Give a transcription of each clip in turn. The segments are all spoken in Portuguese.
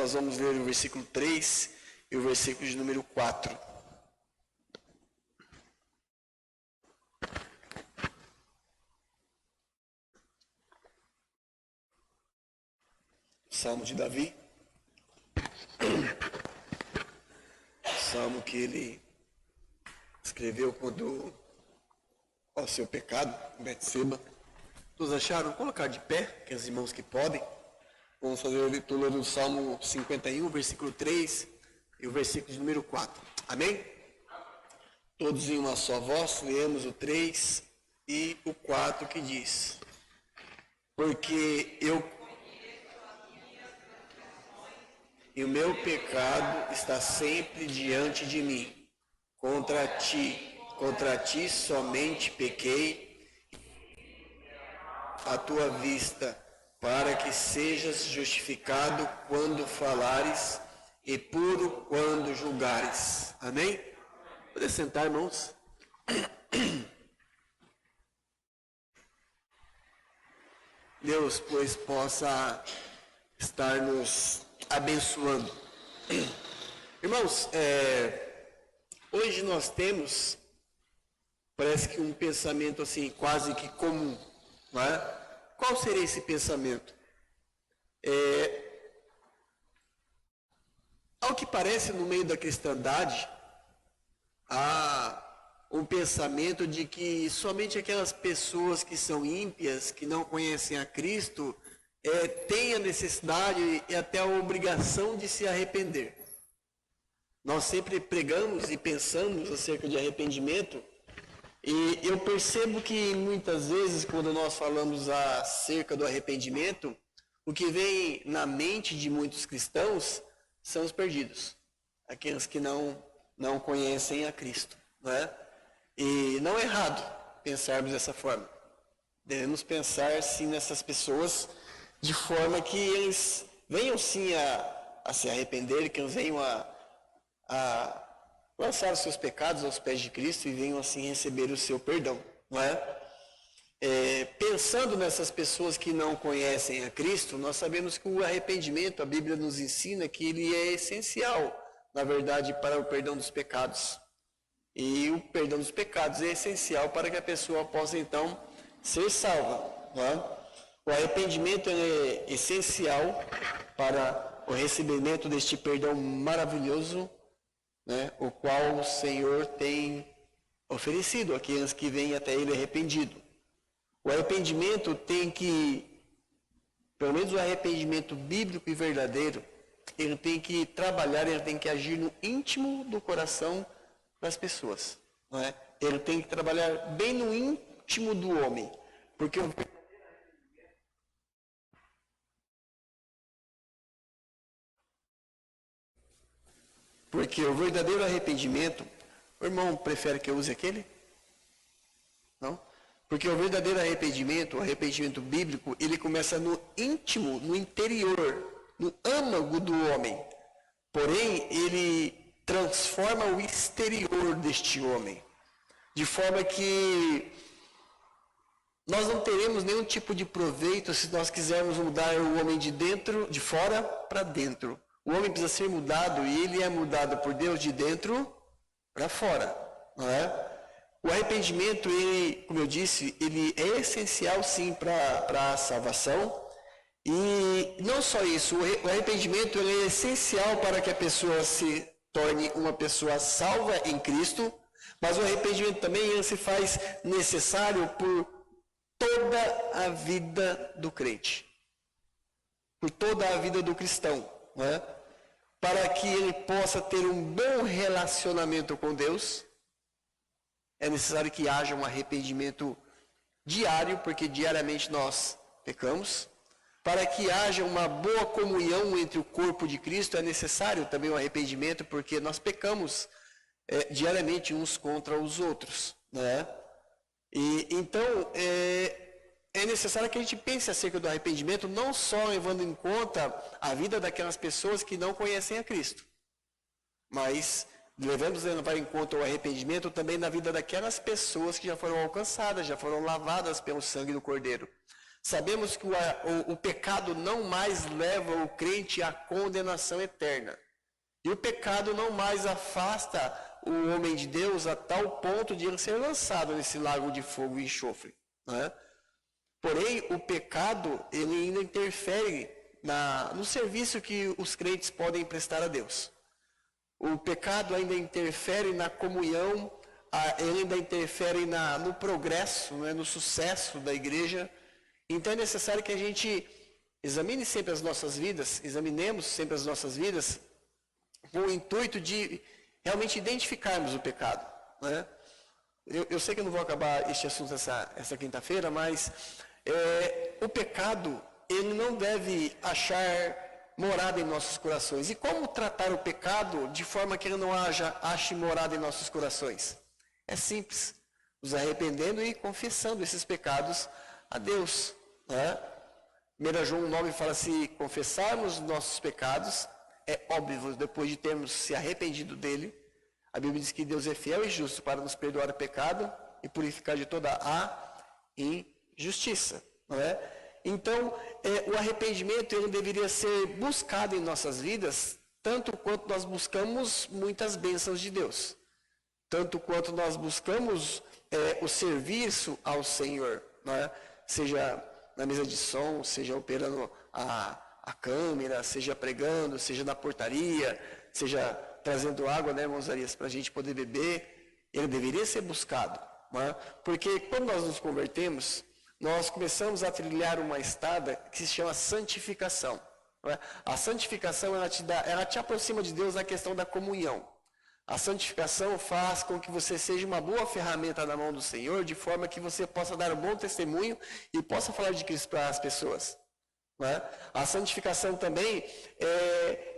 nós vamos ler o versículo 3 e o versículo de número 4. Salmo de Davi. Salmo que ele escreveu quando ao seu pecado, Betseba. Todos acharam? Colocar de pé, que os irmãos que podem. Vamos fazer a leitura do Salmo 51, versículo 3 e o versículo de número 4. Amém? Todos em uma só voz, leemos o 3 e o 4 que diz: Porque e o meu pecado está sempre diante de mim. Contra ti somente pequei à tua vista, para que sejas justificado quando falares e puro quando julgares. Amém? Pode sentar, irmãos. Deus, pois, possa estar nos abençoando. Irmãos, hoje nós temos, parece que um pensamento assim, quase que comum, não é? Qual seria esse pensamento? Ao que parece, no meio da cristandade, há um pensamento de que somente aquelas pessoas que são ímpias, que não conhecem a Cristo, têm a necessidade e até a obrigação de se arrepender. Nós sempre pregamos e pensamos acerca de arrependimento, e eu percebo que muitas vezes, quando nós falamos acerca do arrependimento, o que vem na mente de muitos cristãos são os perdidos, aqueles que não conhecem a Cristo, não é? E não é errado pensarmos dessa forma. Devemos pensar sim nessas pessoas de forma que eles venham sim a se arrepender, que eles venham a lançar os seus pecados aos pés de Cristo e venham assim receber o seu perdão, não é? Pensando nessas pessoas que não conhecem a Cristo, nós sabemos que o arrependimento, a Bíblia nos ensina que ele é essencial, na verdade, para o perdão dos pecados. E o perdão dos pecados é essencial para que a pessoa possa, então, ser salva, não é? O arrependimento é essencial para o recebimento deste perdão maravilhoso, né, o qual o Senhor tem oferecido àqueles que vêm até Ele arrependido. O arrependimento tem que, pelo menos o arrependimento bíblico e verdadeiro, ele tem que trabalhar, ele tem que agir no íntimo do coração das pessoas, não é? Ele tem que trabalhar bem no íntimo do homem, porque o verdadeiro arrependimento, o irmão prefere que eu use aquele? Não? Porque o verdadeiro arrependimento, o arrependimento bíblico, ele começa no íntimo, no interior, no âmago do homem. Porém, ele transforma o exterior deste homem, de forma que nós não teremos nenhum tipo de proveito se nós quisermos mudar o homem de fora para dentro. O homem precisa ser mudado e ele é mudado por Deus de dentro para fora, não é? O arrependimento, ele, como eu disse, ele é essencial sim para a salvação. E não só isso, o arrependimento ele é essencial para que a pessoa se torne uma pessoa salva em Cristo, mas o arrependimento também ele se faz necessário por toda a vida do crente, por toda a vida do cristão, não é? Para que ele possa ter um bom relacionamento com Deus, é necessário que haja um arrependimento diário, porque diariamente nós pecamos. Para que haja uma boa comunhão entre o corpo de Cristo, é necessário também o arrependimento, porque nós pecamos diariamente uns contra os outros, né? E então é necessário que a gente pense acerca do arrependimento, não só levando em conta a vida daquelas pessoas que não conhecem a Cristo, mas devemos levar em conta o arrependimento também na vida daquelas pessoas que já foram alcançadas, já foram lavadas pelo sangue do Cordeiro. sabemos que o pecado não mais leva o crente à condenação eterna. E o pecado não mais afasta o homem de Deus a tal ponto de ele ser lançado nesse lago de fogo e enxofre. Né? Porém, o pecado, ele ainda interfere no serviço que os crentes podem prestar a Deus. O pecado ainda interfere na comunhão, ele ainda interfere no progresso, né, no sucesso da igreja. Então é necessário que a gente examinemos sempre as nossas vidas com o intuito de realmente identificarmos o pecado. Né? Eu sei que eu não vou acabar este assunto essa quinta-feira, mas o pecado, ele não deve achar morada em nossos corações. E como tratar o pecado de forma que ele não ache morada em nossos corações? É simples, nos arrependendo e confessando esses pecados a Deus. Né? 1 João 9 fala: se confessarmos nossos pecados, é óbvio, depois de termos se arrependido dele, a Bíblia diz que Deus é fiel e justo para nos perdoar o pecado e purificar de toda a injustiça. Não é? Então, o arrependimento ele deveria ser buscado em nossas vidas, tanto quanto nós buscamos muitas bênçãos de Deus, tanto quanto nós buscamos o serviço ao Senhor, não é? Seja na mesa de som, seja operando a câmera, seja pregando, seja na portaria, seja trazendo água, né, irmãos Arias, para a gente poder beber. Ele deveria ser buscado, não é? Porque quando nós nos convertemos, nós começamos a trilhar uma estrada que se chama santificação. Não é? A santificação ela te aproxima de Deus na questão da comunhão. A santificação faz com que você seja uma boa ferramenta na mão do Senhor, de forma que você possa dar um bom testemunho e possa falar de Cristo para as pessoas. Não é? A santificação também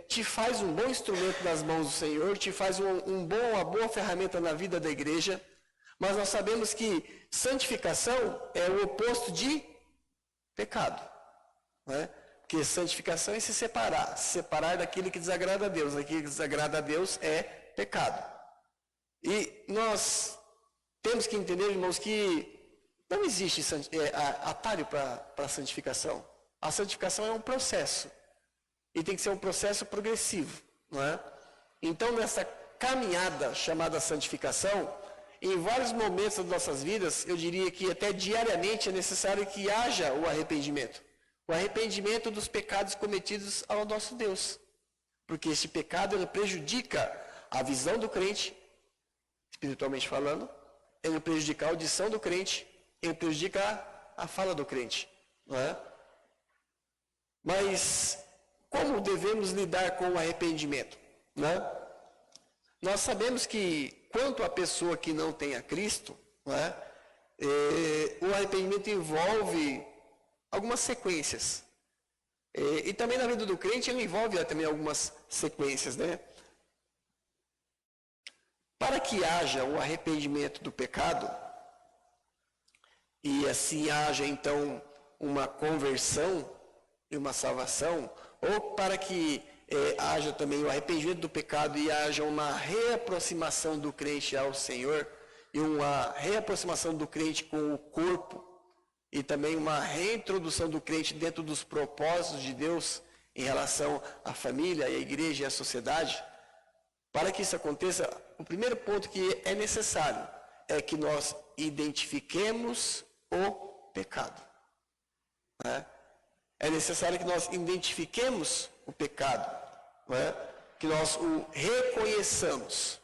te faz um bom instrumento nas mãos do Senhor, te faz uma boa ferramenta na vida da igreja. Mas nós sabemos que santificação é o oposto de pecado. Não é? Porque santificação é se separar daquilo que desagrada a Deus. Aquilo que desagrada a Deus é pecado. E nós temos que entender, irmãos, que não existe atalho para a santificação. A santificação é um processo. E tem que ser um processo progressivo. Não é? Então, nessa caminhada chamada santificação, em vários momentos das nossas vidas, eu diria que até diariamente é necessário que haja o arrependimento. O arrependimento dos pecados cometidos ao nosso Deus. Porque esse pecado ele prejudica a visão do crente, espiritualmente falando, ele prejudica a audição do crente, ele prejudica a fala do crente. Não é? Mas como devemos lidar com o arrependimento? Não é? Nós sabemos que quanto à pessoa que não tem a Cristo, não é? O arrependimento envolve algumas sequências. E também na vida do crente ele envolve também algumas sequências. Né? Para que haja o arrependimento do pecado, e assim haja então uma conversão e uma salvação, ou para que haja também o arrependimento do pecado e haja uma reaproximação do crente ao Senhor e uma reaproximação do crente com o corpo e também uma reintrodução do crente dentro dos propósitos de Deus em relação à família, à igreja e à sociedade. Para que isso aconteça, o primeiro ponto que é necessário é que nós identifiquemos o pecado. Né? É necessário que nós identifiquemos o pecado, não é? Que nós o reconheçamos.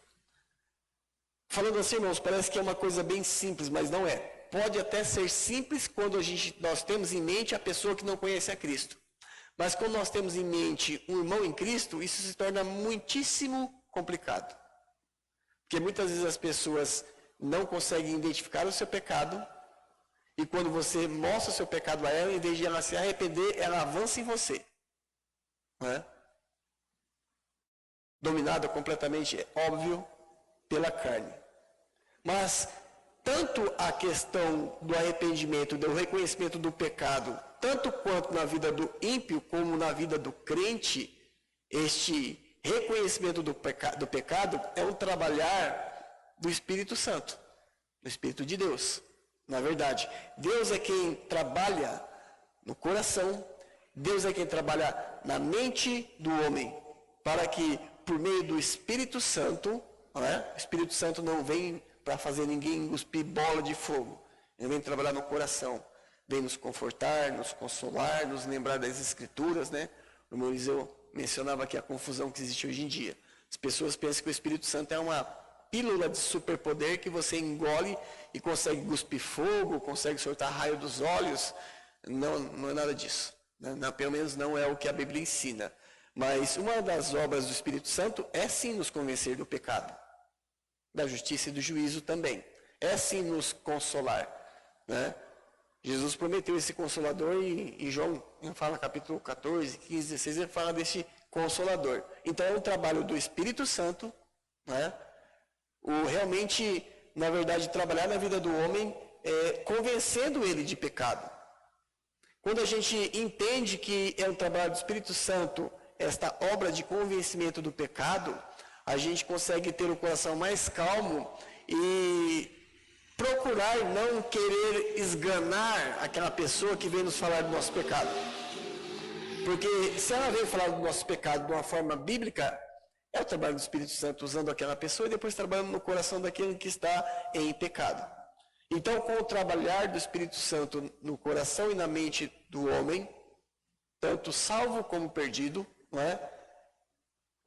Falando assim, irmãos, parece que é uma coisa bem simples, mas não é. Pode até ser simples quando nós temos em mente a pessoa que não conhece a Cristo. Mas quando nós temos em mente um irmão em Cristo, isso se torna muitíssimo complicado. Porque muitas vezes as pessoas não conseguem identificar o seu pecado, e quando você mostra o seu pecado a ela, em vez de ela se arrepender, ela avança em você. Não é? Dominada completamente, é óbvio, pela carne. Mas tanto a questão do arrependimento, do reconhecimento do pecado, tanto quanto na vida do ímpio como na vida do crente, este reconhecimento do pecado é um trabalhar do Espírito Santo, do Espírito de Deus. Na verdade, Deus é quem trabalha no coração. Deus é quem trabalha na mente do homem, para que, por meio do Espírito Santo, não é? O Espírito Santo não vem para fazer ninguém cuspir bola de fogo. Ele vem trabalhar no coração, vem nos confortar, nos consolar, nos lembrar das Escrituras, né? O irmão Eliseu mencionava aqui a confusão que existe hoje em dia. As pessoas pensam que o Espírito Santo é uma pílula de superpoder que você engole e consegue cuspir fogo, consegue soltar raio dos olhos. Não, não é nada disso. Não, pelo menos não é o que a Bíblia ensina. Mas uma das obras do Espírito Santo é sim nos convencer do pecado, da justiça e do juízo também. É sim nos consolar, né? Jesus prometeu esse consolador em João, ele fala capítulo 14, 15, 16, ele fala desse consolador. Então é um trabalho do Espírito Santo, né? Realmente, na verdade, trabalhar na vida do homem, convencendo ele de pecado. Quando a gente entende que é um trabalho do Espírito Santo, esta obra de convencimento do pecado, a gente consegue ter o coração mais calmo e procurar não querer esganar aquela pessoa que vem nos falar do nosso pecado. Porque se ela vem falar do nosso pecado de uma forma bíblica, é o trabalho do Espírito Santo usando aquela pessoa e depois trabalhando no coração daquele que está em pecado. Então, com o trabalhar do Espírito Santo no coração e na mente do homem, tanto salvo como perdido, não é?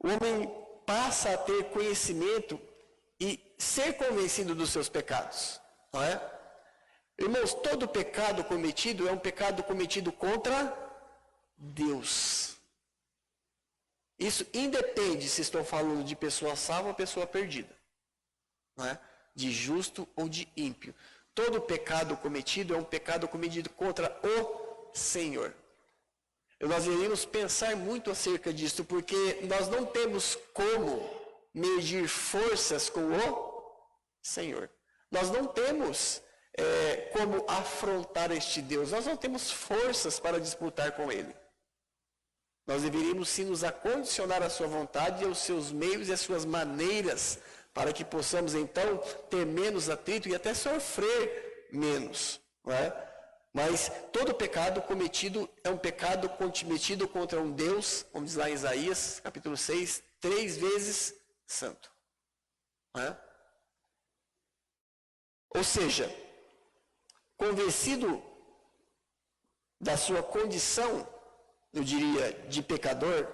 O homem passa a ter conhecimento e ser convencido dos seus pecados, não é? Irmãos, todo pecado cometido é um pecado cometido contra Deus. Isso independe se estou falando de pessoa salva ou pessoa perdida, não é? De justo ou de ímpio. Todo pecado cometido é um pecado cometido contra o Senhor. E nós deveríamos pensar muito acerca disso, porque nós não temos como medir forças com o Senhor. Nós não temos como afrontar este Deus. Nós não temos forças para disputar com Ele. Nós deveríamos sim nos acondicionar à sua vontade, aos seus meios e às suas maneiras, para que possamos então ter menos atrito e até sofrer menos, não é? Mas todo pecado cometido é um pecado cometido contra um Deus, como diz lá em Isaías, capítulo 6, 3 vezes santo. Não é? Ou seja, convencido da sua condição, eu diria, de pecador,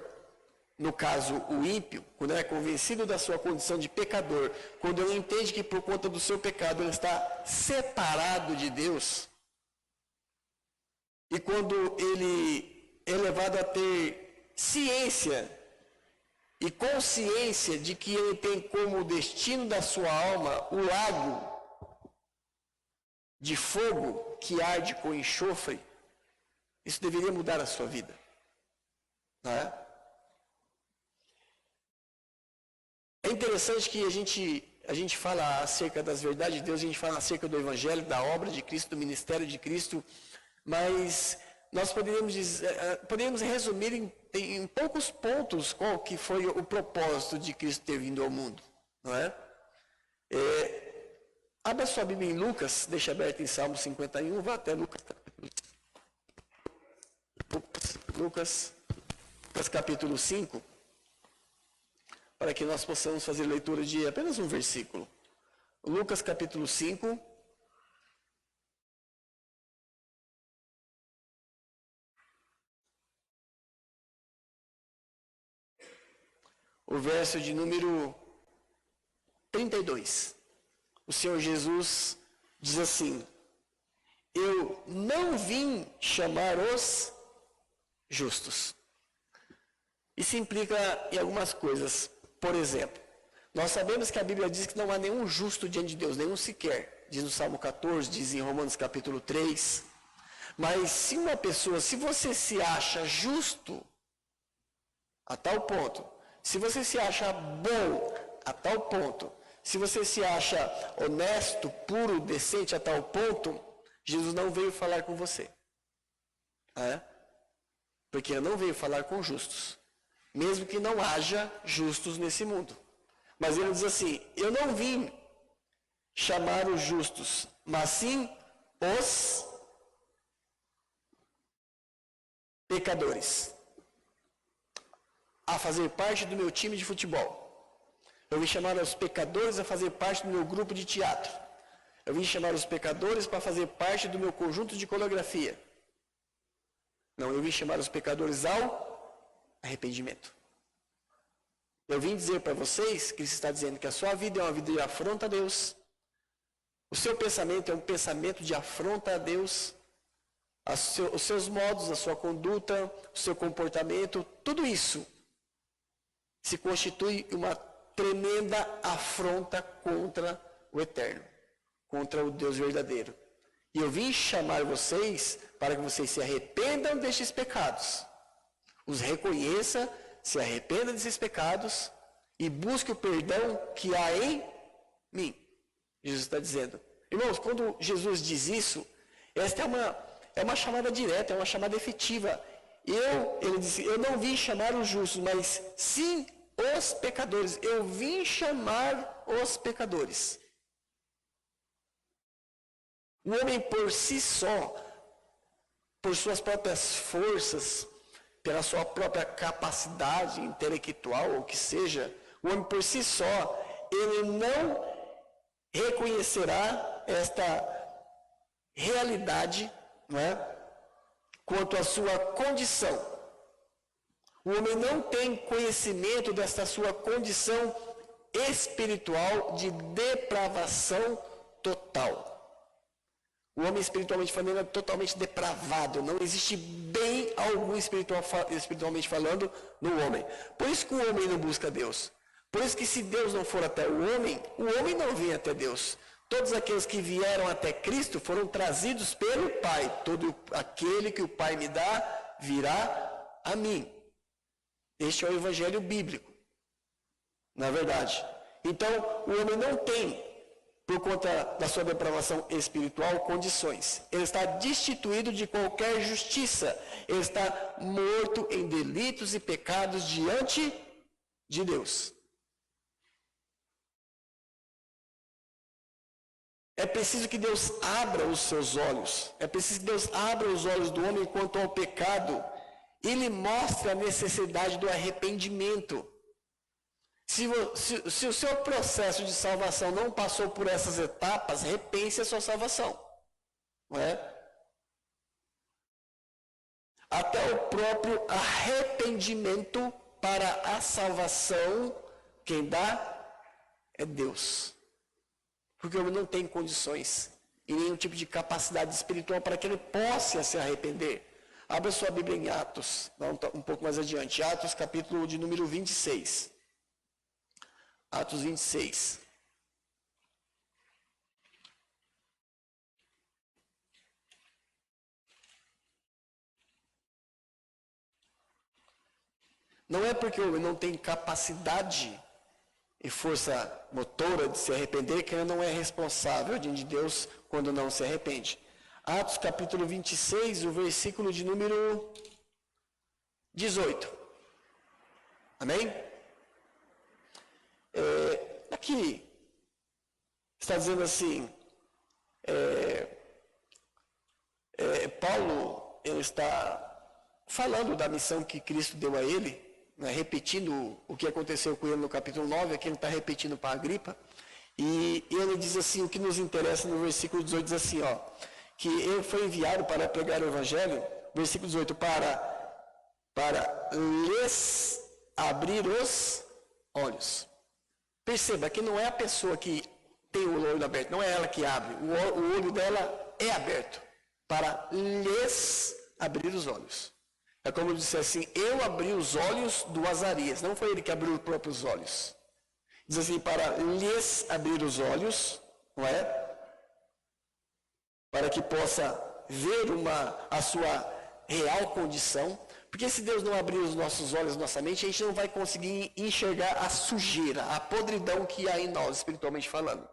no caso o ímpio, quando é convencido da sua condição de pecador, quando ele entende que por conta do seu pecado ele está separado de Deus, e quando ele é levado a ter ciência e consciência de que ele tem como destino da sua alma o lago de fogo que arde com enxofre, isso deveria mudar a sua vida, não é? É interessante que a gente fala acerca das verdades de Deus, a gente fala acerca do Evangelho, da obra de Cristo, do ministério de Cristo, mas nós poderíamos resumir em poucos pontos qual que foi o propósito de Cristo ter vindo ao mundo, não é? Abra sua Bíblia em Lucas, deixa aberto em Salmo 51, vá até Lucas capítulo 5, para que nós possamos fazer leitura de apenas um versículo. Lucas capítulo 5, o verso de número 32. O Senhor Jesus diz assim: eu não vim chamar os justos. Isso implica em algumas coisas. Por exemplo, nós sabemos que a Bíblia diz que não há nenhum justo diante de Deus, nenhum sequer. Diz no Salmo 14, diz em Romanos capítulo 3. Mas se uma pessoa, se você se acha justo a tal ponto, se você se acha bom a tal ponto, se você se acha honesto, puro, decente a tal ponto, Jesus não veio falar com você. Porque ele não veio falar com justos. Mesmo que não haja justos nesse mundo. Mas ele diz assim: eu não vim chamar os justos, mas sim os pecadores a fazer parte do meu time de futebol. Eu vim chamar os pecadores a fazer parte do meu grupo de teatro. Eu vim chamar os pecadores para fazer parte do meu conjunto de coreografia. Não, eu vim chamar os pecadores ao arrependimento. Eu vim dizer para vocês que Cristo está dizendo que a sua vida é uma vida de afronta a Deus. O seu pensamento é um pensamento de afronta a Deus. Os seus modos, a sua conduta, o seu comportamento, tudo isso se constitui uma tremenda afronta contra o Eterno, contra o Deus verdadeiro. E eu vim chamar vocês para que vocês se arrependam destes pecados, os reconheça, se arrependa desses pecados e busque o perdão que há em mim. Jesus está dizendo. Irmãos, quando Jesus diz isso, esta é uma chamada direta, é uma chamada efetiva. Ele disse, eu não vim chamar os justos, mas sim os pecadores. Eu vim chamar os pecadores. O homem por si só, por suas próprias forças, pela sua própria capacidade intelectual, ou que seja, o homem por si só, ele não reconhecerá esta realidade, não é? Quanto à sua condição. O homem não tem conhecimento desta sua condição espiritual de depravação total. O homem espiritualmente falando é totalmente depravado. Não existe bem algum espiritualmente falando no homem. Por isso que o homem não busca Deus. Por isso que se Deus não for até o homem não vem até Deus. Todos aqueles que vieram até Cristo foram trazidos pelo Pai. Todo aquele que o Pai me dá, virá a mim. Este é o evangelho bíblico, na verdade. Então, o homem não tem, por conta da sua depravação espiritual, condições. Ele está destituído de qualquer justiça. Ele está morto em delitos e pecados diante de Deus. É preciso que Deus abra os seus olhos. É preciso que Deus abra os olhos do homem quanto ao pecado. E lhe mostre a necessidade do arrependimento. Se o seu processo de salvação não passou por essas etapas, repense a sua salvação. Não é? Até o próprio arrependimento para a salvação, quem dá é Deus. Porque o homem não tem condições e nenhum tipo de capacidade espiritual para que ele possa se arrepender. Abra sua Bíblia em Atos, um pouco mais adiante. Atos, capítulo de número 26. Atos 26. Não é porque o homem não tem capacidade e força motora de se arrepender que ele não é responsável diante de Deus quando não se arrepende. Atos capítulo 26, o versículo de número 18. Amém? Aqui está dizendo assim, Paulo ele está falando da missão que Cristo deu a ele, né, repetindo o que aconteceu com ele no capítulo 9, aqui ele está repetindo para Agripa, e ele diz assim, o que nos interessa no versículo 18 diz assim, ó, que ele foi enviado para pregar o Evangelho, versículo 18, para lhes abrir os olhos. Perceba que não é a pessoa que tem o olho aberto, não é ela que abre, o olho dela é aberto, para lhes abrir os olhos. É como eu disse assim, eu abri os olhos do Azarias, não foi ele que abriu os próprios olhos. Diz assim, para lhes abrir os olhos, não é? Para que possa ver a sua real condição. Porque se Deus não abrir os nossos olhos, nossa mente, a gente não vai conseguir enxergar a sujeira, a podridão que há em nós, espiritualmente falando.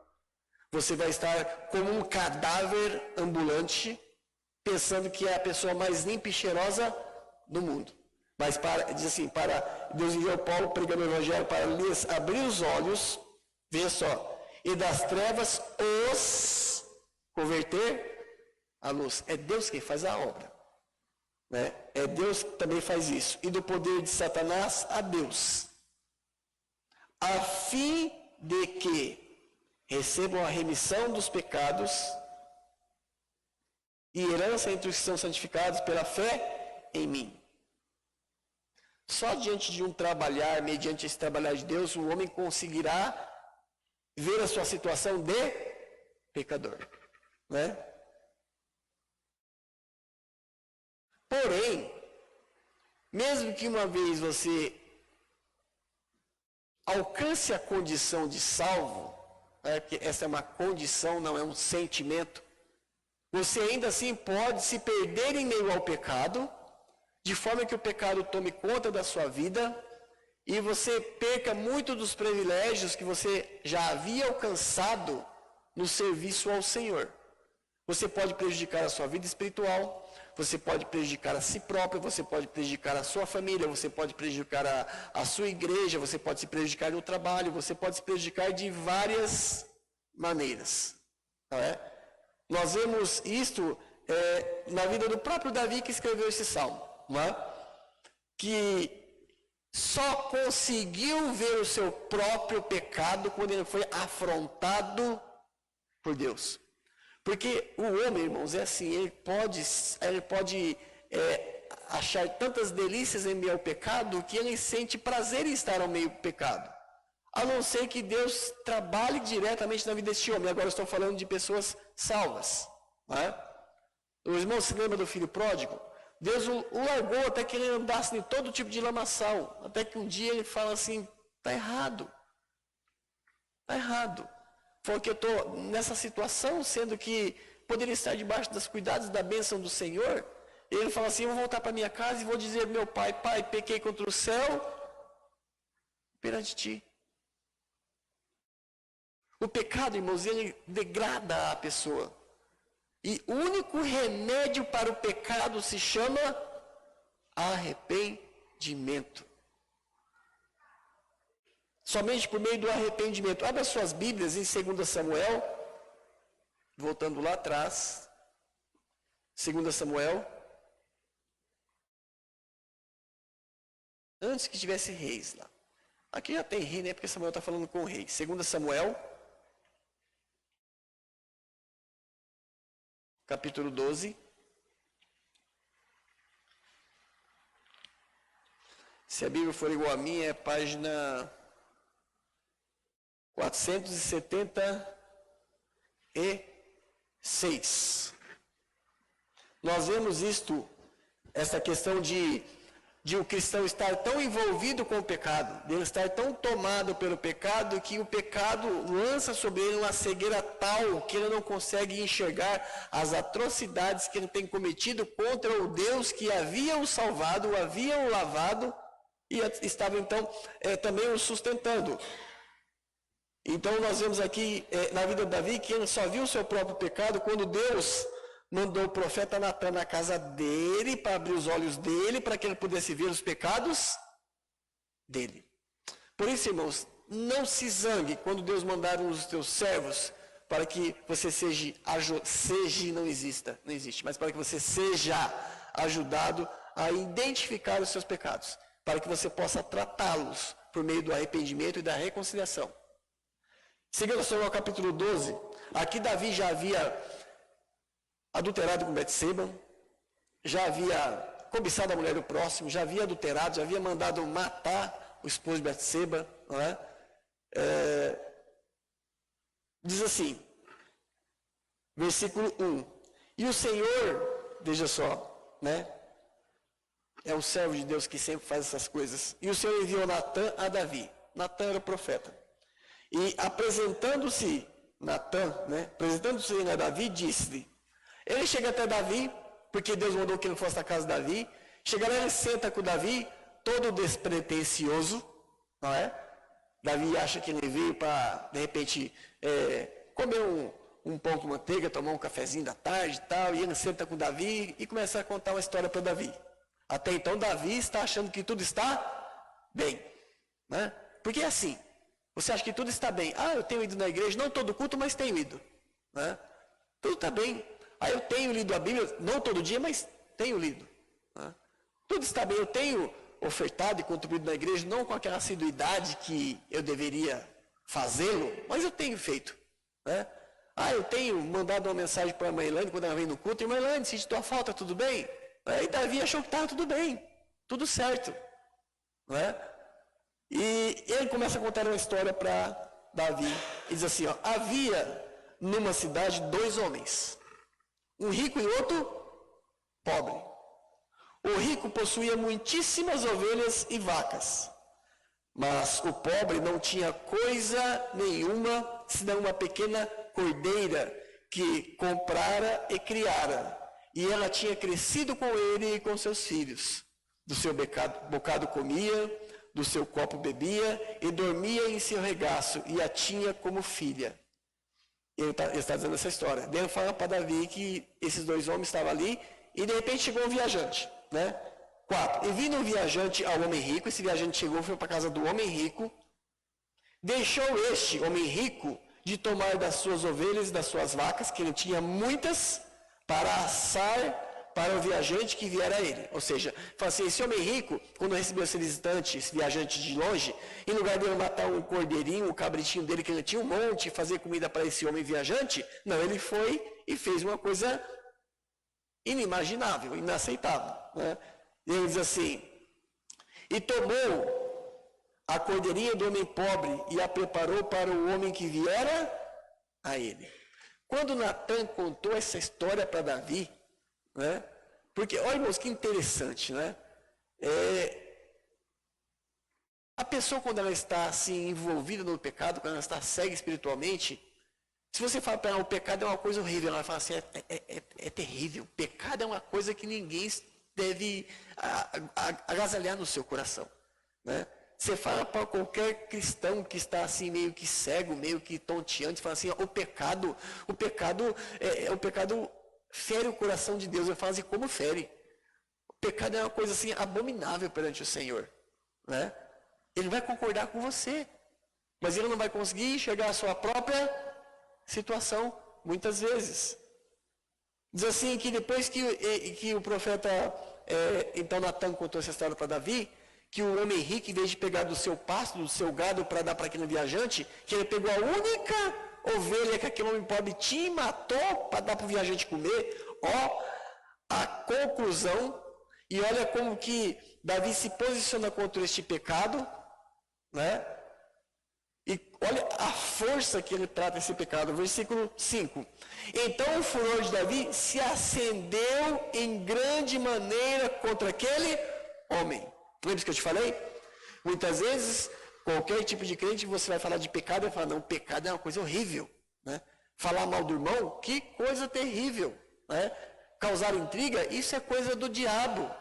Você vai estar como um cadáver ambulante, pensando que é a pessoa mais limpa e cheirosa do mundo. Mas diz assim, para Deus enviou Paulo pregando o Evangelho para lhes abrir os olhos, veja só, e das trevas os converter à luz. É Deus quem faz a obra. né? É Deus que também faz isso. E do poder de Satanás a Deus, a fim de que recebam a remissão dos pecados e herança entre os que são santificados pela fé em mim. Só diante de um trabalhar, mediante esse trabalhar de Deus, o homem conseguirá ver a sua situação de pecador, né? Porém, mesmo que uma vez você alcance a condição de salvo, porque essa é uma condição, não é um sentimento, você ainda assim pode se perder em meio ao pecado, de forma que o pecado tome conta da sua vida e você perca muito dos privilégios que você já havia alcançado no serviço ao Senhor. Você pode prejudicar a sua vida espiritual, você pode prejudicar a si próprio, você pode prejudicar a sua família, você pode prejudicar a sua igreja, você pode se prejudicar no trabalho, você pode se prejudicar de várias maneiras. Não é? Nós vemos isto na vida do próprio Davi, que escreveu esse salmo, não é? Que só conseguiu ver o seu próprio pecado quando ele foi afrontado por Deus. Porque o homem, irmãos, é assim, ele pode achar tantas delícias em meio ao pecado que ele sente prazer em estar ao meio do pecado. A não ser que Deus trabalhe diretamente na vida deste homem. Agora eu estou falando de pessoas salvas. Não é? O irmão se lembra do filho pródigo? Deus o largou até que ele andasse em todo tipo de lamaçal. Até que um dia ele fala assim, está errado. Está errado. Porque eu estou nessa situação, sendo que poderia estar debaixo dos cuidados da bênção do Senhor. E ele fala assim, eu vou voltar para minha casa e vou dizer ao meu pai, pai, pequei contra o céu perante ti. O pecado, irmãos, ele degrada a pessoa. E o único remédio para o pecado se chama arrependimento. Somente por meio do arrependimento. Abra suas Bíblias em 2 Samuel, voltando lá atrás. 2 Samuel. Antes que tivesse reis lá. Aqui já tem rei, né? Porque Samuel está falando com o rei. 2 Samuel, capítulo 12. Se a Bíblia for igual a minha, é página 476. Nós vemos essa questão de o cristão estar tão envolvido com o pecado, de ele estar tão tomado pelo pecado, que o pecado lança sobre ele uma cegueira tal que ele não consegue enxergar as atrocidades que ele tem cometido contra o Deus que havia o salvado, o havia o lavado e estava então também o sustentando. Então nós vemos aqui na vida de Davi que ele só viu o seu próprio pecado quando Deus mandou o profeta Natan na casa dele para abrir os olhos dele, para que ele pudesse ver os pecados dele. Por isso, irmãos, não se zangue quando Deus mandar os teus servos para que você não existe, mas para que você seja ajudado a identificar os seus pecados, para que você possa tratá-los por meio do arrependimento e da reconciliação. 2 Samuel capítulo 12, aqui Davi já havia adulterado com Betseba, já havia cobiçado a mulher do próximo, já havia adulterado, já havia mandado matar o esposo de Betseba, não é? Diz assim, versículo 1, e o Senhor, veja só, né? É um servo de Deus que sempre faz essas coisas, e o Senhor enviou Natan a Davi. Natan era o profeta. E apresentando-se a Davi, disse-lhe, ele chega até Davi, porque Deus mandou que ele fosse à casa de Davi, chega lá, ele senta com Davi, todo despretensioso, não é? Davi acha que ele veio para, de repente, comer um pão com manteiga, tomar um cafezinho da tarde e tal, e ele senta com Davi e começa a contar uma história para Davi. Até então, Davi está achando que tudo está bem, né? Porque é assim, você acha que tudo está bem. Ah, eu tenho ido na igreja, não todo culto, mas tenho ido. Né? Tudo está bem. Ah, eu tenho lido a Bíblia, não todo dia, mas tenho lido. Né? tudo está bem, eu tenho ofertado e contribuído na igreja, não com aquela assiduidade que eu deveria fazê-lo, mas eu tenho feito, né? Eu tenho mandado uma mensagem para a irmã Elaine quando ela vem no culto, irmã Elaine, senti tua falta, tudo bem? Aí Davi achou que estava tudo bem, tudo certo, né? E ele começa a contar uma história para Davi, e diz assim, havia numa cidade 2 homens, um rico e outro pobre. O rico possuía muitíssimas ovelhas e vacas, mas o pobre não tinha coisa nenhuma, senão uma pequena cordeira que comprara e criara. E ela tinha crescido com ele e com seus filhos. Do seu bocado comia, do seu copo bebia e dormia em seu regaço e a tinha como filha. Ele está dizendo essa história. Daí ele fala para Davi que esses 2 homens estavam ali e de repente chegou um viajante, né? 4. E vindo um viajante ao homem rico, esse viajante chegou, foi para a casa do homem rico, deixou este homem rico de tomar das suas ovelhas e das suas vacas, que ele tinha muitas, para assar para o viajante que viera a ele. Ou seja, fala assim, esse homem rico, quando recebeu esse visitante, esse viajante de longe, em lugar de ele matar um cordeirinho, um cabritinho dele, que ele tinha um monte, e fazer comida para esse homem viajante, não, ele foi e fez uma coisa inimaginável, inaceitável, né? E ele diz assim, e tomou a cordeirinha do homem pobre e a preparou para o homem que viera a ele. Quando Natan contou essa história para Davi, né? Porque, olha, irmãos, que interessante, né? A pessoa, quando ela está assim, envolvida no pecado, quando ela está cega espiritualmente, se você fala para ela, o pecado é uma coisa horrível, ela fala assim, é terrível. O pecado é uma coisa que ninguém deve agasalhar no seu coração, né? Você fala para qualquer cristão que está assim meio que cego, meio que tonteante, fala assim, o pecado fere o coração de Deus. Eu falo assim, como fere? O pecado é uma coisa assim abominável perante o Senhor, né? Ele vai concordar com você, mas ele não vai conseguir enxergar a sua própria situação, muitas vezes. Diz assim que depois que o profeta, então Natan contou essa história para Davi, que o homem rico, em vez de pegar do seu pasto, do seu gado para dar para aquele viajante, que ele pegou a única ovelha que aquele homem pobre tinha e matou para dar para o viajante comer. A conclusão, e olha como que Davi se posiciona contra este pecado, né? E olha a força que ele trata esse pecado. Versículo 5. Então o furor de Davi se acendeu em grande maneira contra aquele homem. Lembra que eu te falei? Muitas vezes, qualquer tipo de crente, você vai falar de pecado e vai falar, não, pecado é uma coisa horrível, né? Falar mal do irmão, que coisa terrível, né? Causar intriga, isso é coisa do diabo.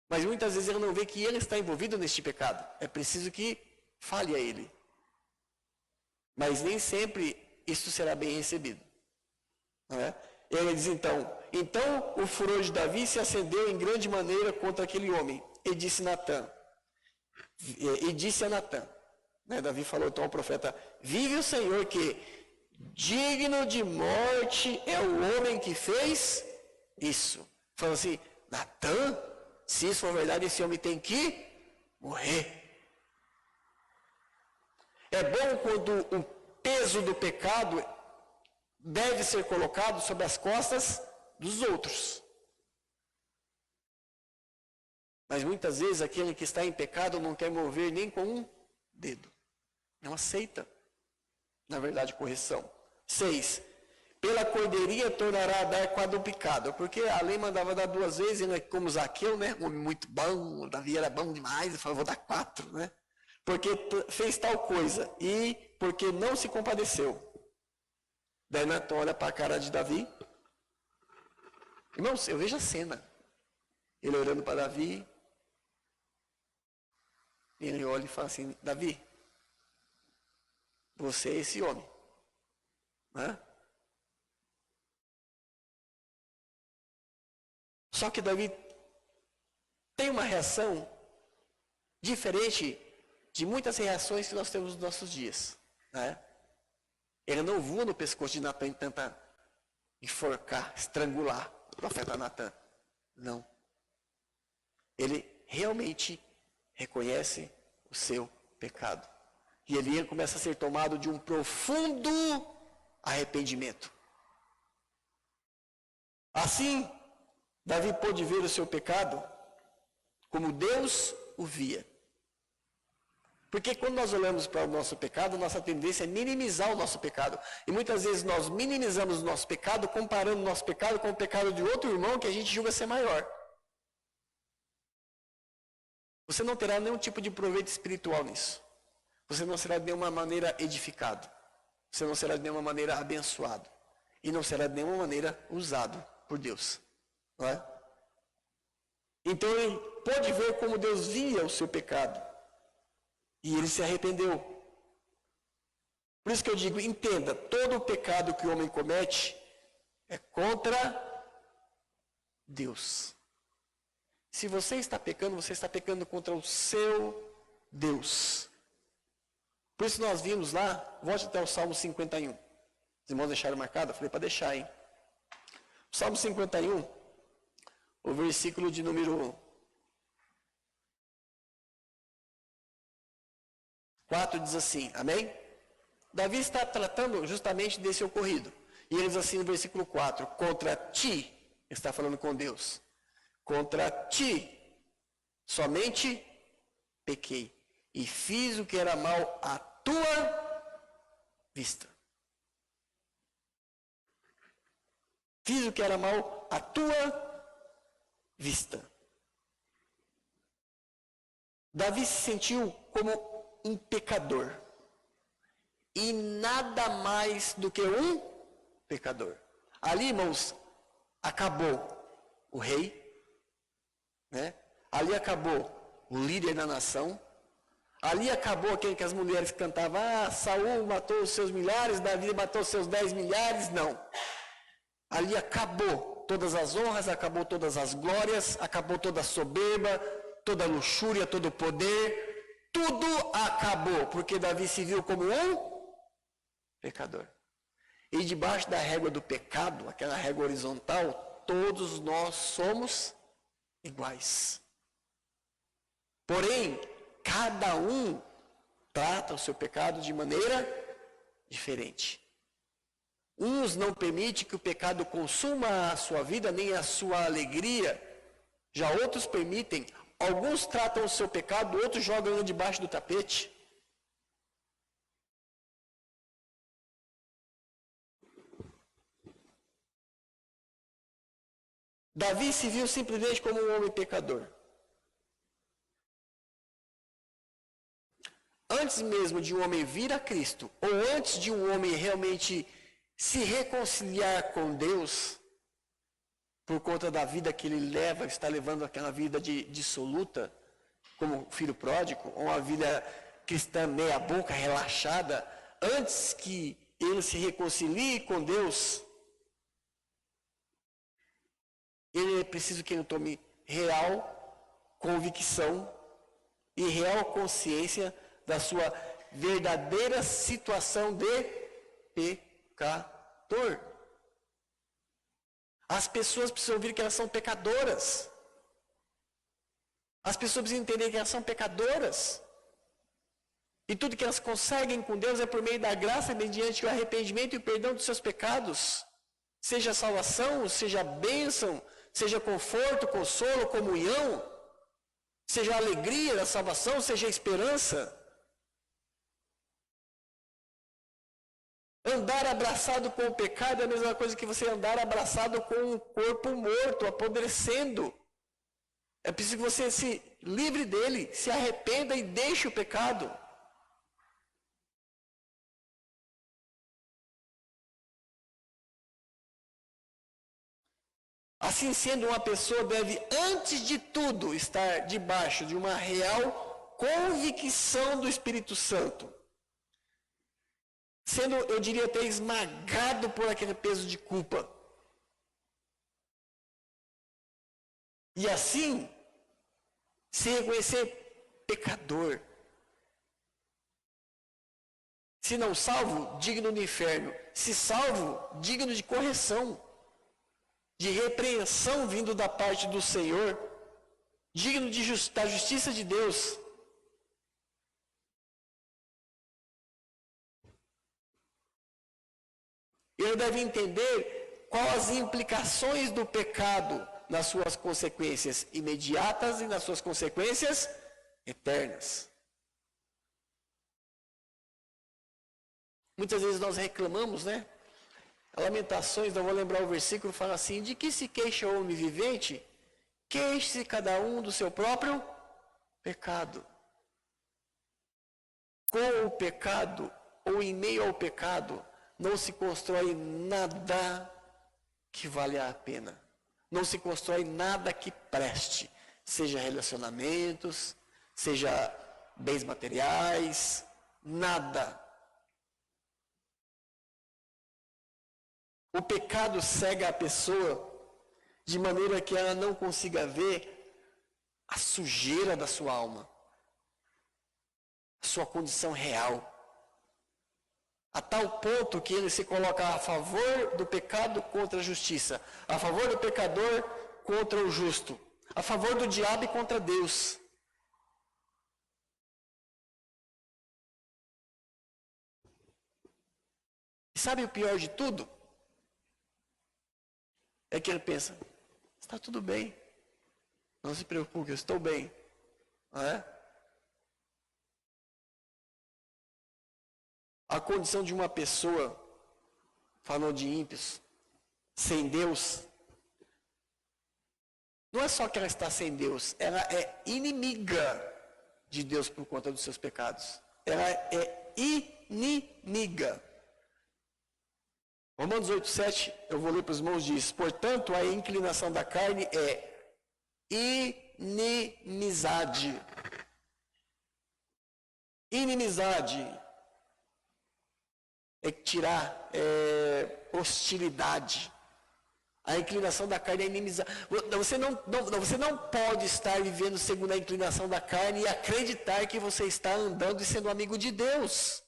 Mas muitas vezes ele não vê que ele está envolvido neste pecado. É preciso que fale a ele. Mas nem sempre isso será bem recebido, né? Ele diz então o furor de Davi se acendeu em grande maneira contra aquele homem. E disse a Natan, né? Davi falou então ao profeta, vive o Senhor que digno de morte é o homem que fez isso. Falou assim, Natan, se isso for verdade, esse homem tem que morrer. É bom quando o peso do pecado deve ser colocado sobre as costas dos outros. Mas muitas vezes aquele que está em pecado não quer mover nem com um dedo. Não aceita, na verdade, correção. 6. Pela cordeirinha tornará a dar quadruplicado. Porque a lei mandava dar 2 vezes, ele, como Zaqueu, né? Um homem muito bom, Davi era bom demais, ele falou, vou dar 4, né? Porque fez tal coisa e porque não se compadeceu. Daí Natan olha para a cara de Davi. Irmãos, eu vejo a cena. Ele olhando para Davi. E ele olha e fala assim, Davi, você é esse homem. Né? Só que Davi tem uma reação diferente de muitas reações que nós temos nos nossos dias. Né? Ele não voa no pescoço de Natan e tenta enforcar, estrangular o profeta Natan. Não. ele realmente reconhece o seu pecado. E ele começa a ser tomado de um profundo arrependimento. Assim, Davi pôde ver o seu pecado como Deus o via. Porque quando nós olhamos para o nosso pecado, nossa tendência é minimizar o nosso pecado. E muitas vezes nós minimizamos o nosso pecado, comparando o nosso pecado com o pecado de outro irmão que a gente julga ser maior. Você não terá nenhum tipo de proveito espiritual nisso. Você não será de nenhuma maneira edificado. Você não será de nenhuma maneira abençoado. E não será de nenhuma maneira usado por Deus. Não é? Então ele pôde ver como Deus via o seu pecado. E ele se arrependeu. Por isso que eu digo, entenda, todo o pecado que o homem comete é contra Deus. Se você está pecando contra o seu Deus. Por isso nós vimos lá, volte até o Salmo 51. Os irmãos deixaram marcado? Eu falei para deixar, hein? O Salmo 51, o versículo de número 4 diz assim, amém? Davi está tratando justamente desse ocorrido. E ele diz assim no versículo 4, contra ti, ele está falando com Deus, contra ti, somente pequei, e fiz o que era mal à tua vista. Fiz o que era mal à tua vista. Davi se sentiu como um pecador. E nada mais do que um pecador. Ali, irmãos, acabou o rei, né? Ali acabou o líder da nação. Ali acabou aquele que as mulheres cantavam, Saul matou os seus milhares, Davi matou os seus 10 milhares. Não. Ali acabou todas as honras, acabou todas as glórias, acabou toda a soberba, toda a luxúria, todo o poder. Tudo acabou, porque Davi se viu como um pecador. E debaixo da régua do pecado, aquela régua horizontal, todos nós somos iguais. Porém, cada um trata o seu pecado de maneira diferente. Uns não permitem que o pecado consuma a sua vida, nem a sua alegria. Já outros permitem. Alguns tratam o seu pecado, outros jogam ele debaixo do tapete. Davi se viu simplesmente como um homem pecador. Antes mesmo de um homem vir a Cristo, ou antes de um homem realmente se reconciliar com Deus, por conta da vida que ele leva, está levando aquela vida dissoluta, como filho pródigo, ou uma vida cristã meia boca, relaxada, antes que ele se reconcilie com Deus, ele é preciso que ele tome real convicção e real consciência da sua verdadeira situação de pecador. As pessoas precisam ouvir que elas são pecadoras. As pessoas precisam entender que elas são pecadoras. E tudo que elas conseguem com Deus é por meio da graça, mediante o arrependimento e o perdão dos seus pecados. Seja salvação, seja bênção, seja conforto, consolo, comunhão, seja a alegria da salvação, seja a esperança. Andar abraçado com o pecado é a mesma coisa que você andar abraçado com um corpo morto, apodrecendo. É preciso que você se livre dele, se arrependa e deixe o pecado. Assim sendo, uma pessoa deve, antes de tudo, estar debaixo de uma real convicção do Espírito Santo. Sendo, eu diria até, esmagado por aquele peso de culpa. E assim, se reconhecer pecador. Se não salvo, digno do inferno. Se salvo, digno de correção, de repreensão vindo da parte do Senhor. digno da justiça de Deus. Ele deve entender quais as implicações do pecado nas suas consequências imediatas e nas suas consequências eternas. Muitas vezes nós reclamamos, né? Lamentações, não vou lembrar o versículo, fala assim: de que se queixa o homem vivente? Queixe-se cada um do seu próprio pecado. Com o pecado, ou em meio ao pecado, não se constrói nada que valha a pena. Não se constrói nada que preste. Seja relacionamentos, seja bens materiais, nada. O pecado cega a pessoa de maneira que ela não consiga ver a sujeira da sua alma, a sua condição real. A tal ponto que ele se coloca a favor do pecado contra a justiça, a favor do pecador contra o justo, a favor do diabo e contra Deus. E sabe o pior de tudo? É que ele pensa: está tudo bem, não se preocupe, eu estou bem. Não é? A condição de uma pessoa, falando de ímpios, sem Deus, não é só que ela está sem Deus, ela é inimiga de Deus por conta dos seus pecados. Ela é inimiga. Romanos 8,7, eu vou ler para os irmãos, diz: portanto, a inclinação da carne é inimizade. Inimizade é tirar, hostilidade. A inclinação da carne é inimizade. Você não pode estar vivendo segundo a inclinação da carne e acreditar que você está andando e sendo amigo de Deus.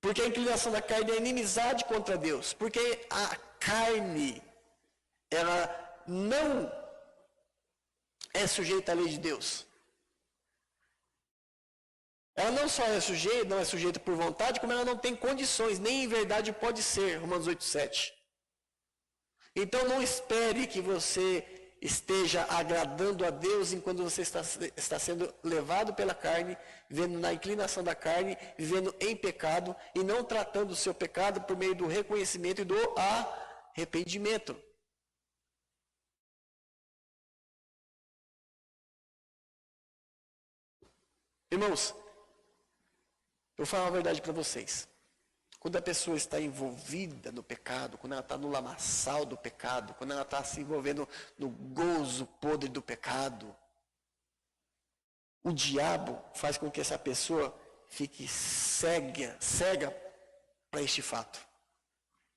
Porque a inclinação da carne é inimizade contra Deus. Porque a carne, ela não é sujeita à lei de Deus. Ela não só não é sujeita por vontade, como ela não tem condições, nem em verdade pode ser, Romanos 8,7. Então não espere que você esteja agradando a Deus enquanto você está sendo levado pela carne, vivendo na inclinação da carne, vivendo em pecado e não tratando o seu pecado por meio do reconhecimento e do arrependimento. Irmãos, eu vou falar uma verdade para vocês. Quando a pessoa está envolvida no pecado, quando ela está no lamaçal do pecado, quando ela está se envolvendo no gozo podre do pecado, o diabo faz com que essa pessoa fique cega para este fato.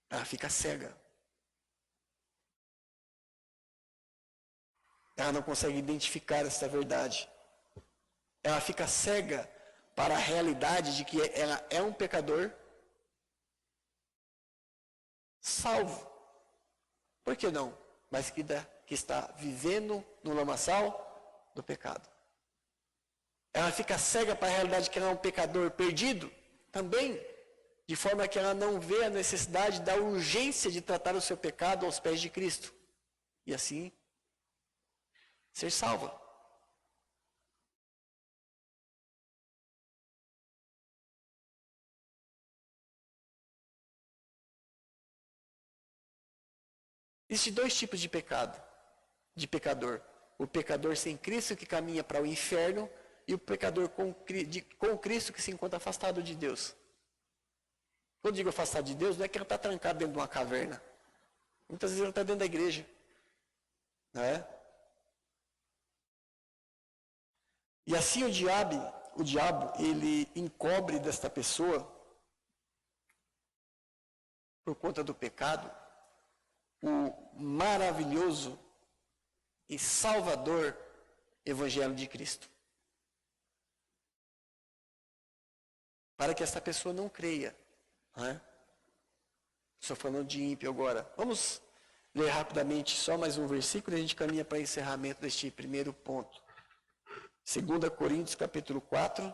Ela fica cega. Ela não consegue identificar essa verdade. Ela fica cega para a realidade de que ela é um pecador salvo. Por que não? Mas que está vivendo no lamaçal do pecado. Ela fica cega para a realidade de que ela é um pecador perdido também, de forma que ela não vê a necessidade da urgência de tratar o seu pecado aos pés de Cristo. E assim, ser salva. Existem dois tipos de pecado, de pecador. O pecador sem Cristo que caminha para o inferno e o pecador com Cristo que se encontra afastado de Deus. Quando digo afastado de Deus, não é que ele está trancado dentro de uma caverna. Muitas vezes ele está dentro da igreja. Não é? E assim o diabo, ele encobre desta pessoa, por conta do pecado, o maravilhoso e salvador Evangelho de Cristo. Para que esta pessoa não creia. Não é? Estou falando de ímpio agora. Vamos ler rapidamente só mais um versículo e a gente caminha para encerramento deste primeiro ponto. 2 Coríntios capítulo 4.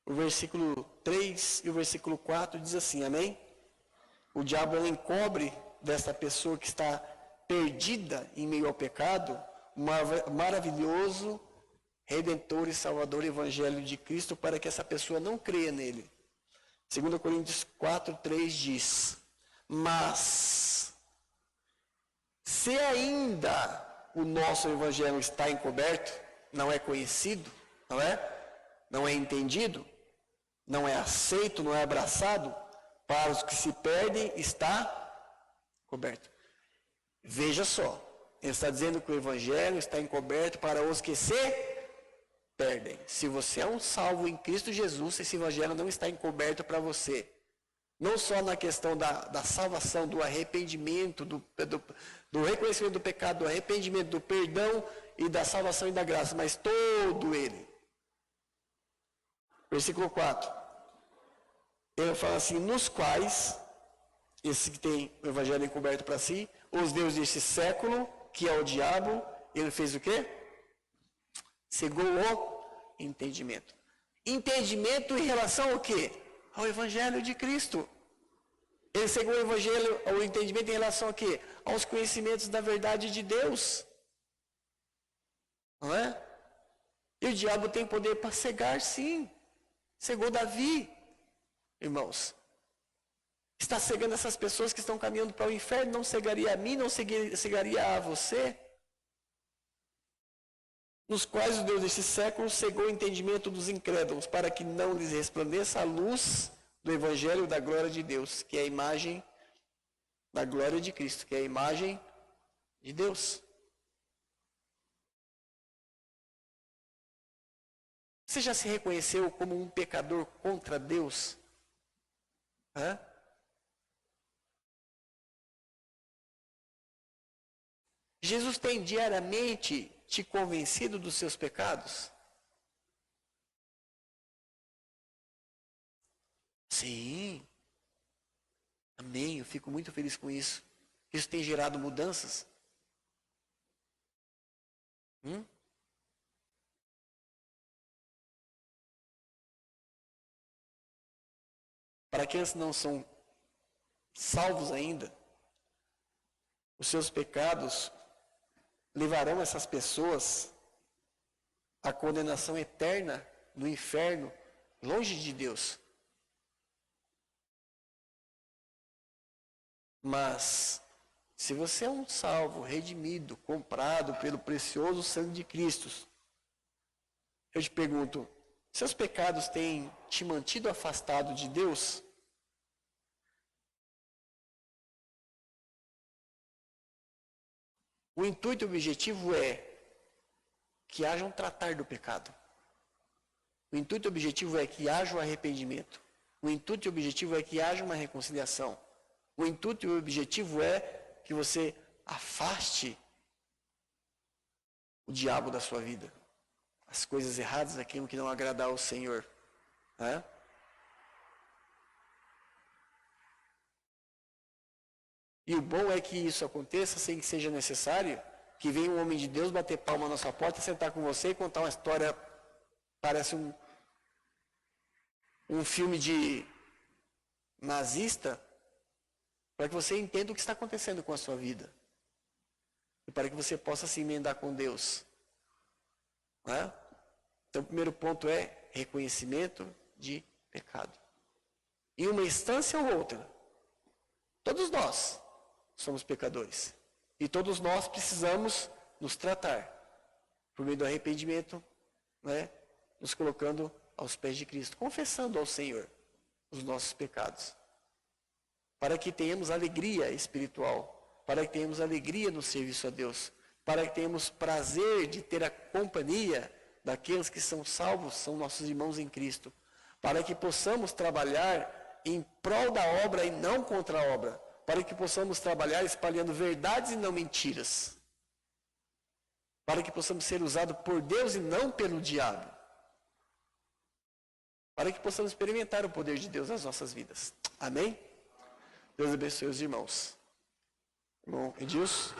O versículo 3 e o versículo 4 diz assim, amém? O diabo encobre desta pessoa que está perdida em meio ao pecado, um maravilhoso Redentor e Salvador Evangelho de Cristo para que essa pessoa não creia nele. 2 Coríntios 4, 3 diz, mas se ainda o nosso Evangelho está encoberto, não é conhecido, não é entendido, não é aceito, não é abraçado, para os que se perdem está coberto. Veja só, ele está dizendo que o Evangelho está encoberto para os que se perdem. Se você é um salvo em Cristo Jesus, esse Evangelho não está encoberto para você. Não só na questão da salvação, do arrependimento, do reconhecimento do pecado, do arrependimento, do perdão e da salvação e da graça, mas todo ele. Versículo 4. Ele fala assim, nos quais, esse que tem o Evangelho encoberto para si, os deuses deste século, que é o diabo, ele fez o quê? Cegou o entendimento. Entendimento em relação ao quê? Ao Evangelho de Cristo. Ele cegou o Evangelho, o entendimento em relação ao quê? Aos conhecimentos da verdade de Deus. Não é? E o diabo tem poder para cegar, sim. Cegou Davi, irmãos. Está cegando essas pessoas que estão caminhando para o inferno, não cegaria a mim, não cegaria a você? Nos quais o Deus deste século cegou o entendimento dos incrédulos, para que não lhes resplandeça a luz do Evangelho da glória de Deus, que é a imagem da glória de Cristo, que é a imagem de Deus. Você já se reconheceu como um pecador contra Deus? Hã? Jesus tem diariamente te convencido dos seus pecados? Sim. Amém. Eu fico muito feliz com isso. Isso tem gerado mudanças. Para aqueles que não são salvos ainda, os seus pecados levarão essas pessoas à condenação eterna no inferno, longe de Deus. Mas, se você é um salvo, redimido, comprado pelo precioso sangue de Cristo, eu te pergunto, seus pecados têm te mantido afastado de Deus? O intuito e o objetivo é que haja um tratar do pecado. O intuito e o objetivo é que haja o arrependimento. O intuito e o objetivo é que haja uma reconciliação. O intuito e o objetivo é que você afaste o diabo da sua vida. As coisas erradas, aquilo que não agradar ao Senhor. Né? E o bom é que isso aconteça sem que seja necessário que venha um homem de Deus bater palma na sua porta, sentar com você e contar uma história, parece um filme de nazista, para que você entenda o que está acontecendo com a sua vida. E para que você possa se emendar com Deus. Né? Então, o primeiro ponto é reconhecimento de pecado. Em uma instância ou outra, todos nós somos pecadores. E todos nós precisamos nos tratar por meio do arrependimento, né? Nos colocando aos pés de Cristo, confessando ao Senhor os nossos pecados. Para que tenhamos alegria espiritual, para que tenhamos alegria no serviço a Deus, para que tenhamos prazer de ter a companhia daqueles que são salvos, são nossos irmãos em Cristo, para que possamos trabalhar em prol da obra e não contra a obra, para que possamos trabalhar espalhando verdades e não mentiras, para que possamos ser usados por Deus e não pelo diabo, para que possamos experimentar o poder de Deus nas nossas vidas. Amém? Deus abençoe os irmãos. Irmão Edilson.